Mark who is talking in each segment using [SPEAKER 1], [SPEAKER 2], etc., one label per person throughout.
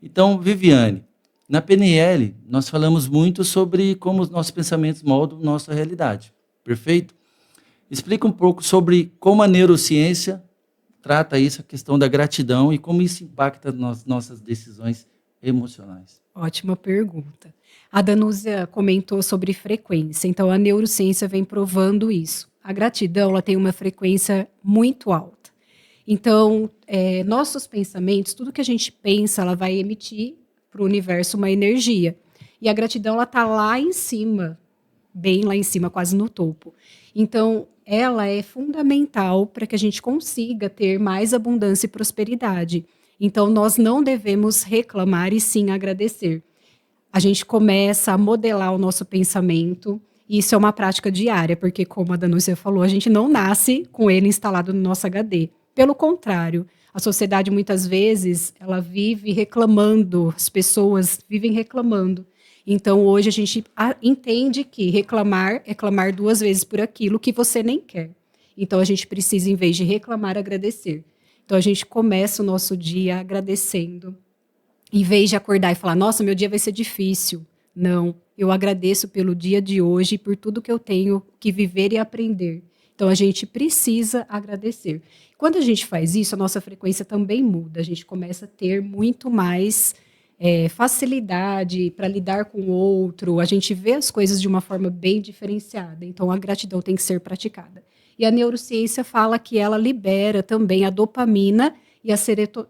[SPEAKER 1] Então, Viviane, na PNL, nós falamos muito sobre como os nossos pensamentos moldam nossa realidade, perfeito? Explica um pouco sobre como a neurociência trata isso, a questão da gratidão e como isso impacta nas nossas decisões emocionais.
[SPEAKER 2] Ótima pergunta. A Danúzia comentou sobre frequência, então a neurociência vem provando isso. A gratidão ela tem uma frequência muito alta. Então, nossos pensamentos, tudo que a gente pensa, ela vai emitir para o universo uma energia. E a gratidão ela está lá em cima, bem lá em cima, quase no topo. Então, ela é fundamental para que a gente consiga ter mais abundância e prosperidade. Então, nós não devemos reclamar e sim agradecer. A gente começa a modelar o nosso pensamento, e isso é uma prática diária, porque, como a Danúcia falou, a gente não nasce com ele instalado no nosso HD. Pelo contrário, a sociedade muitas vezes ela vive reclamando, as pessoas vivem reclamando. Então, hoje a gente entende que reclamar é clamar duas vezes por aquilo que você nem quer. Então, a gente precisa, em vez de reclamar, agradecer. Então, a gente começa o nosso dia agradecendo, em vez de acordar e falar, nossa, meu dia vai ser difícil. Não, eu agradeço pelo dia de hoje e por tudo que eu tenho que viver e aprender. Então, a gente precisa agradecer. Quando a gente faz isso, a nossa frequência também muda. A gente começa a ter muito mais facilidade para lidar com o outro. A gente vê as coisas de uma forma bem diferenciada. Então, a gratidão tem que ser praticada. E a neurociência fala que ela libera também a dopamina e a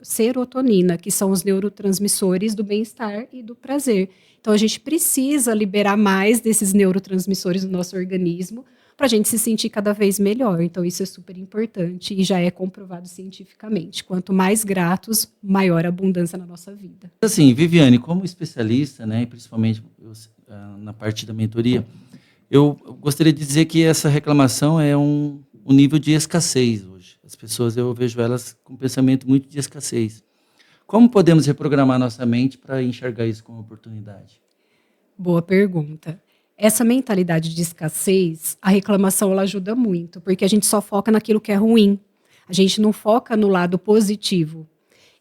[SPEAKER 2] serotonina, que são os neurotransmissores do bem-estar e do prazer. Então, a gente precisa liberar mais desses neurotransmissores no nosso organismo para a gente se sentir cada vez melhor. Então, isso é super importante e já é comprovado cientificamente. Quanto mais gratos, maior a abundância na nossa vida.
[SPEAKER 1] Assim, Viviane, como especialista, né, principalmente na parte da mentoria, eu gostaria de dizer que essa reclamação é um nível de escassez hoje. As pessoas, eu vejo elas com um pensamento muito de escassez. Como podemos reprogramar nossa mente para enxergar isso como oportunidade?
[SPEAKER 2] Boa pergunta. Essa mentalidade de escassez, a reclamação ela ajuda muito, porque a gente só foca naquilo que é ruim. A gente não foca no lado positivo.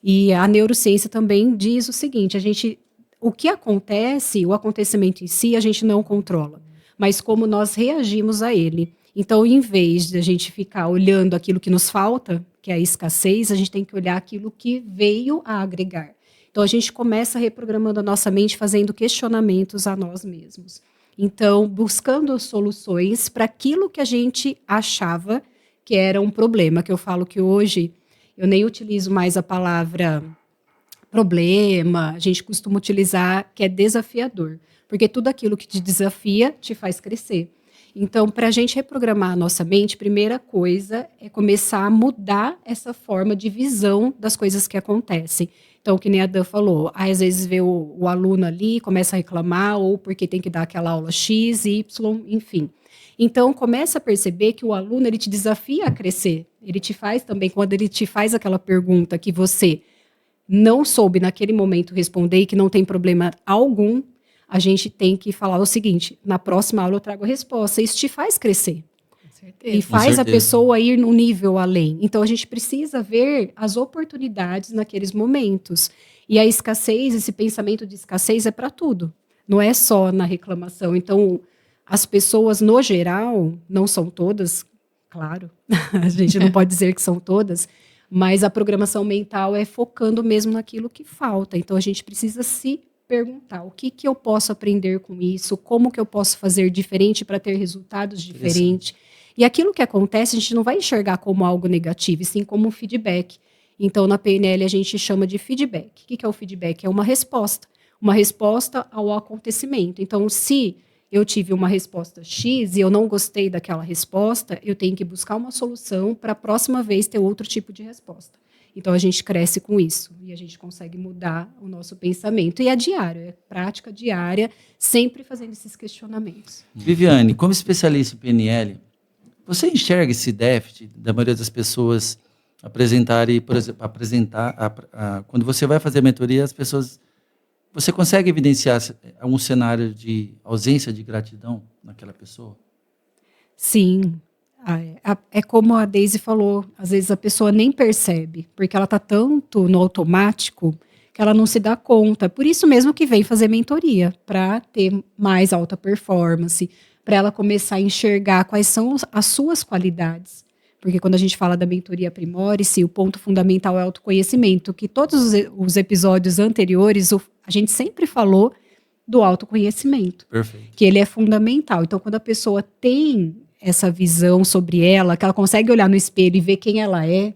[SPEAKER 2] E a neurociência também diz o seguinte, o que acontece, o acontecimento em si, a gente não controla, mas como nós reagimos a ele. Então, em vez de a gente ficar olhando aquilo que nos falta, que é a escassez, a gente tem que olhar aquilo que veio a agregar. Então, a gente começa reprogramando a nossa mente, fazendo questionamentos a nós mesmos. Então, buscando soluções para aquilo que a gente achava que era um problema, que eu falo que hoje eu nem utilizo mais a palavra problema, a gente costuma utilizar que é desafiador, porque tudo aquilo que te desafia te faz crescer. Então, para a gente reprogramar a nossa mente, primeira coisa é começar a mudar essa forma de visão das coisas que acontecem. Então, que nem a Dan falou, às vezes vê o aluno ali, começa a reclamar, ou porque tem que dar aquela aula X, Y, enfim. Então, começa a perceber que o aluno ele te desafia a crescer. Ele te faz também, quando ele te faz aquela pergunta que você não soube naquele momento responder e que não tem problema algum, a gente tem que falar o seguinte, na próxima aula eu trago a resposta. Isso te faz crescer.
[SPEAKER 3] Com
[SPEAKER 2] E
[SPEAKER 3] certeza.
[SPEAKER 1] Com
[SPEAKER 2] faz a
[SPEAKER 1] certeza.
[SPEAKER 2] pessoa ir num nível além. Então, a gente precisa ver as oportunidades naqueles momentos. E a escassez, esse pensamento de escassez é para tudo. Não é só na reclamação. Então, as pessoas, no geral, não são todas, claro, a gente não pode dizer que são todas, mas a programação mental é focando mesmo naquilo que falta. Então, a gente precisa se perguntar o que eu posso aprender com isso, como que eu posso fazer diferente para ter resultados diferentes. E aquilo que acontece, a gente não vai enxergar como algo negativo, e sim como um feedback. Então, na PNL, a gente chama de feedback. O que é o feedback? É uma resposta ao acontecimento. Então, se eu tive uma resposta X e eu não gostei daquela resposta, eu tenho que buscar uma solução para a próxima vez ter outro tipo de resposta. Então, a gente cresce com isso e a gente consegue mudar o nosso pensamento. E é diário, é prática diária, sempre fazendo esses questionamentos.
[SPEAKER 1] Viviane, como especialista em PNL, você enxerga esse déficit da maioria das pessoas apresentarem, por exemplo, quando você vai fazer a mentoria, as pessoas, você consegue evidenciar um cenário de ausência de gratidão naquela pessoa?
[SPEAKER 2] Sim, é como a Daisy falou, às vezes a pessoa nem percebe, porque ela está tanto no automático que ela não se dá conta. Por isso mesmo que vem fazer mentoria, para ter mais alta performance, para ela começar a enxergar quais são as suas qualidades. Porque quando a gente fala da mentoria Aprimore-se, o ponto fundamental é o autoconhecimento, que todos os episódios anteriores, a gente sempre falou do autoconhecimento.
[SPEAKER 1] Perfeito.
[SPEAKER 2] Que ele é fundamental. Então, quando a pessoa tem essa visão sobre ela, que ela consegue olhar no espelho e ver quem ela é,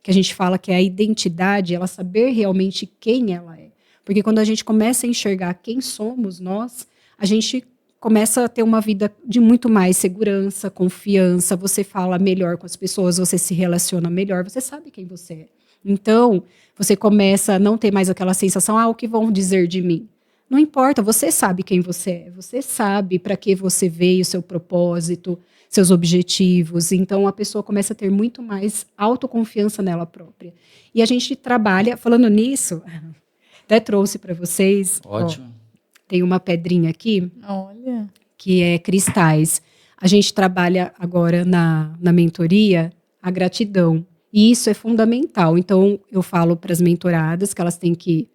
[SPEAKER 2] que a gente fala que é a identidade, ela saber realmente quem ela é. Porque quando a gente começa a enxergar quem somos nós, a gente começa a ter uma vida de muito mais segurança, confiança, você fala melhor com as pessoas, você se relaciona melhor, você sabe quem você é. Então, você começa a não ter mais aquela sensação, o que vão dizer de mim? Não importa, você sabe quem você é, você sabe para que você veio, seu propósito, seus objetivos. Então, a pessoa começa a ter muito mais autoconfiança nela própria. E a gente trabalha, falando nisso, até trouxe para vocês.
[SPEAKER 1] Ótimo.
[SPEAKER 2] Tem uma pedrinha aqui,
[SPEAKER 3] Olha,
[SPEAKER 2] que é cristais. A gente trabalha agora na mentoria a gratidão. E isso é fundamental. Então, eu falo para as mentoradas que elas têm que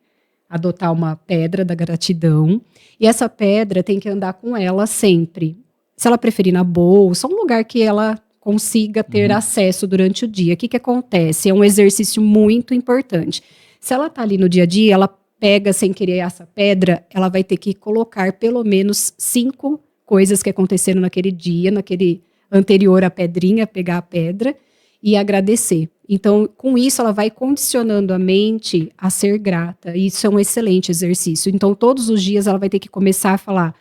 [SPEAKER 2] adotar uma pedra da gratidão. E essa pedra tem que andar com ela sempre. Se ela preferir na bolsa, um lugar que ela consiga ter acesso durante o dia. O que acontece? É um exercício muito importante. Se ela está ali no dia a dia, ela pega sem querer essa pedra, ela vai ter que colocar pelo menos 5 coisas que aconteceram naquele dia, naquele anterior à pedrinha, pegar a pedra e agradecer. Então, com isso, ela vai condicionando a mente a ser grata. E isso é um excelente exercício. Então, todos os dias ela vai ter que começar a falar: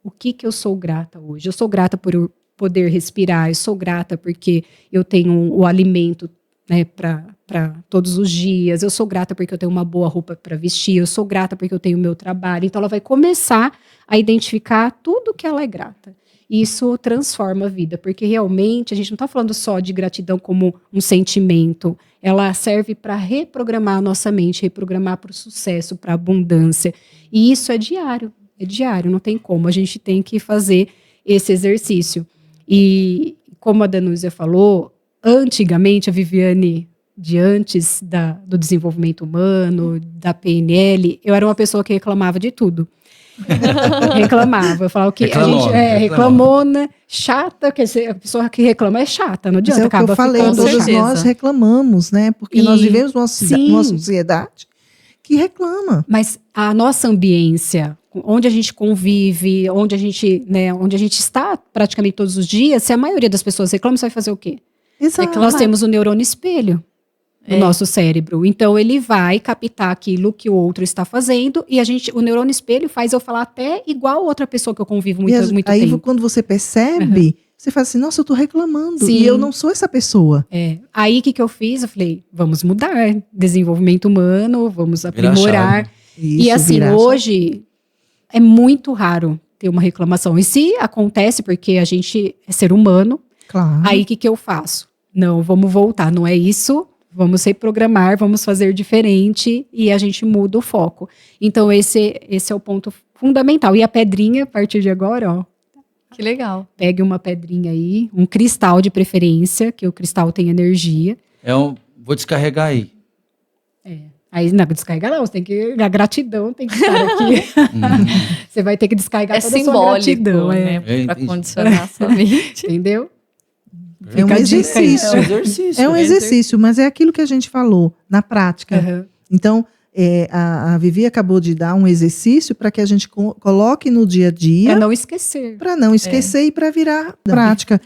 [SPEAKER 2] o que eu sou grata hoje? Eu sou grata por poder respirar, eu sou grata porque eu tenho o alimento, né, para todos os dias, eu sou grata porque eu tenho uma boa roupa para vestir, eu sou grata porque eu tenho o meu trabalho. Então, ela vai começar a identificar tudo que ela é grata. Isso transforma a vida, porque realmente a gente não está falando só de gratidão como um sentimento, ela serve para reprogramar a nossa mente, reprogramar para o sucesso, para a abundância. E isso é diário, não tem como, a gente tem que fazer esse exercício. E como a Danúzia falou, antigamente a Viviane, de antes do desenvolvimento humano, da PNL, eu era uma pessoa que reclamava de tudo. Reclamava, eu falava que a gente reclamona, chata, quer dizer, a pessoa que reclama é chata, não adianta,
[SPEAKER 4] Mas é o que eu falei, todos nós reclamamos, né? Porque nós vivemos numa sociedade que reclama.
[SPEAKER 2] Mas a nossa ambiência, onde a gente convive, onde a gente está praticamente todos os dias, se a maioria das pessoas reclama, você vai fazer o quê?
[SPEAKER 4] Exato.
[SPEAKER 2] É que nós temos o neurônio espelho no nosso cérebro. Então, ele vai captar aquilo que o outro está fazendo e o neurônio espelho faz eu falar até igual outra pessoa que eu convivo muito tempo.
[SPEAKER 4] Aí, quando você percebe, você fala assim, nossa, eu estou reclamando. Sim. E eu não sou essa pessoa.
[SPEAKER 2] Aí, o que eu fiz? Eu falei, vamos mudar. Desenvolvimento humano, vamos aprimorar. E assim, hoje, é muito raro ter uma reclamação. E se acontece, porque a gente é ser humano,
[SPEAKER 4] claro.
[SPEAKER 2] Aí, o que eu faço? Não, vamos voltar, não é isso. Vamos reprogramar, vamos fazer diferente e a gente muda o foco. Então, esse é o ponto fundamental. E a pedrinha, a partir de agora, ó.
[SPEAKER 3] Que legal.
[SPEAKER 2] Pegue uma pedrinha aí, um cristal de preferência, que o cristal tem energia.
[SPEAKER 1] Vou descarregar aí.
[SPEAKER 2] Aí, não, descarregar não, a gratidão tem que estar aqui. Você vai ter que descarregar toda a sua gratidão.
[SPEAKER 3] Né? Para condicionar a sua mente.
[SPEAKER 2] Entendeu?
[SPEAKER 4] É um exercício. É um exercício, mas é aquilo que a gente falou na prática. Então, a Vivi acabou de dar um exercício para que a gente coloque no dia a dia.
[SPEAKER 2] Para não esquecer.
[SPEAKER 4] Para não esquecer e para virar prática.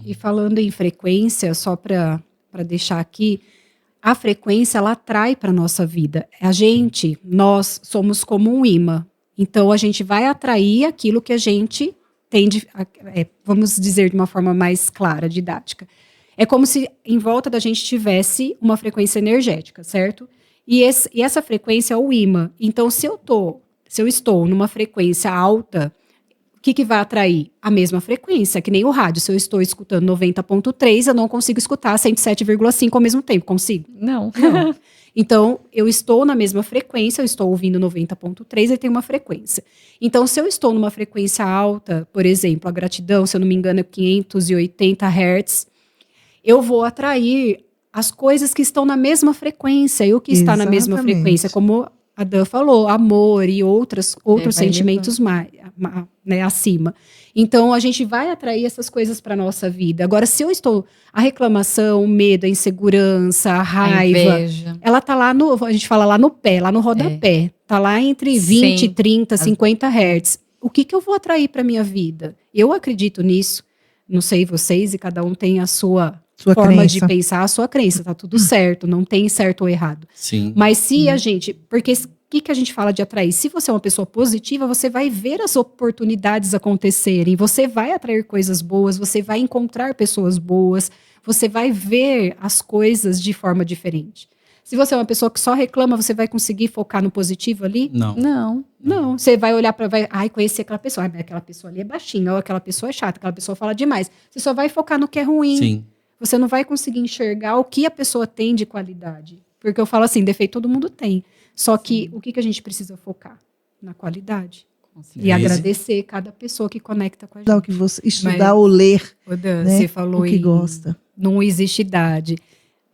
[SPEAKER 2] E falando em frequência, só para deixar aqui, a frequência ela atrai para a nossa vida. Nós somos como um imã. Então, a gente vai atrair aquilo que a gente vamos dizer de uma forma mais clara, didática. É como se em volta da gente tivesse uma frequência energética, certo? E essa frequência é o imã. Então, se eu estou numa frequência alta, o que vai atrair? A mesma frequência, que nem o rádio. Se eu estou escutando 90.3, eu não consigo escutar 107,5 ao mesmo tempo. Consigo?
[SPEAKER 3] Não.
[SPEAKER 2] Então, eu estou na mesma frequência, eu estou ouvindo 90.3 e tem uma frequência. Então, se eu estou numa frequência alta, por exemplo, a gratidão, se eu não me engano, é 580 Hz, eu vou atrair as coisas que estão na mesma frequência. E o que está na mesma frequência, como a Dan falou, amor e outros sentimentos mais, né, acima. Então, a gente vai atrair essas coisas para nossa vida. Agora, se eu estou... A reclamação, o medo, a insegurança, a raiva...
[SPEAKER 3] A inveja.
[SPEAKER 2] Ela tá lá a gente fala lá no pé, lá no rodapé. Tá lá entre 20,
[SPEAKER 3] Sim.
[SPEAKER 2] 30, 50 Hz. O que eu vou atrair para minha vida? Eu acredito nisso. Não sei vocês, e cada um tem a sua forma
[SPEAKER 4] crença.
[SPEAKER 2] de pensar, a sua crença. Tá tudo certo, não tem certo ou errado.
[SPEAKER 1] Sim.
[SPEAKER 2] Mas se a gente... Porque o que a gente fala de atrair? Se você é uma pessoa positiva, você vai ver as oportunidades acontecerem, você vai atrair coisas boas, você vai encontrar pessoas boas, você vai ver as coisas de forma diferente. Se você é uma pessoa que só reclama, você vai conseguir focar no positivo ali?
[SPEAKER 1] Não.
[SPEAKER 2] Não. Você vai olhar para... conheci aquela pessoa. Aquela pessoa ali é baixinha, ou aquela pessoa é chata, aquela pessoa fala demais. Você só vai focar no que é ruim.
[SPEAKER 1] Sim.
[SPEAKER 2] Você não vai conseguir enxergar o que a pessoa tem de qualidade. Porque eu falo assim, defeito todo mundo tem. Só que o que a gente precisa focar? Na qualidade. E agradecer cada pessoa que conecta com a gente.
[SPEAKER 4] Estudar ou ler.
[SPEAKER 2] Dan,
[SPEAKER 4] né?
[SPEAKER 2] Você falou
[SPEAKER 4] o que gosta.
[SPEAKER 2] Não existe idade.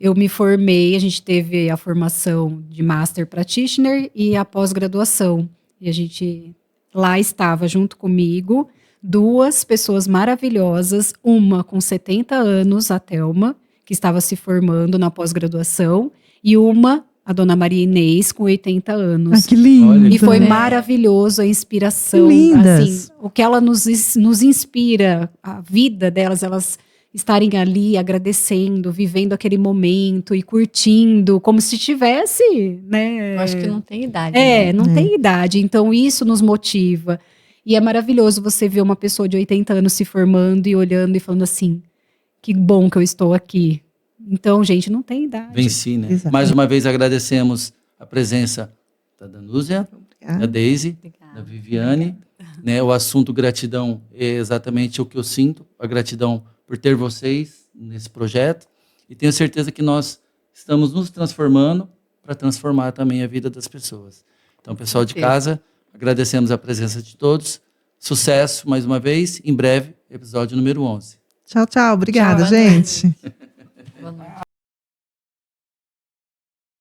[SPEAKER 2] Eu me formei, a gente teve a formação de Master Practitioner e a pós-graduação. E a gente lá estava junto comigo 2 pessoas maravilhosas, uma com 70 anos, a Thelma, que estava se formando na pós-graduação, e uma, a dona Maria Inês, com 80 anos.
[SPEAKER 4] Que lindo!
[SPEAKER 2] E foi maravilhoso a inspiração.
[SPEAKER 4] Lindas.
[SPEAKER 2] Assim, o que ela nos inspira, a vida delas, elas estarem ali agradecendo, vivendo aquele momento e curtindo, como se tivesse, né?
[SPEAKER 3] Eu acho que não tem idade.
[SPEAKER 2] Não tem idade. Então, isso nos motiva. E é maravilhoso você ver uma pessoa de 80 anos se formando e olhando e falando assim, que bom que eu estou aqui. Então, gente, não tem idade.
[SPEAKER 1] Venci, né?
[SPEAKER 4] Exatamente.
[SPEAKER 1] Mais uma vez agradecemos a presença da Danúzia, da Deise, da Viviane. Né? O assunto gratidão é exatamente o que eu sinto, a gratidão por ter vocês nesse projeto. E tenho certeza que nós estamos nos transformando para transformar também a vida das pessoas. Então, pessoal de casa, agradecemos a presença de todos. Sucesso mais uma vez. Em breve, episódio número 11.
[SPEAKER 4] Tchau, tchau. Obrigada, gente.
[SPEAKER 3] Boa noite.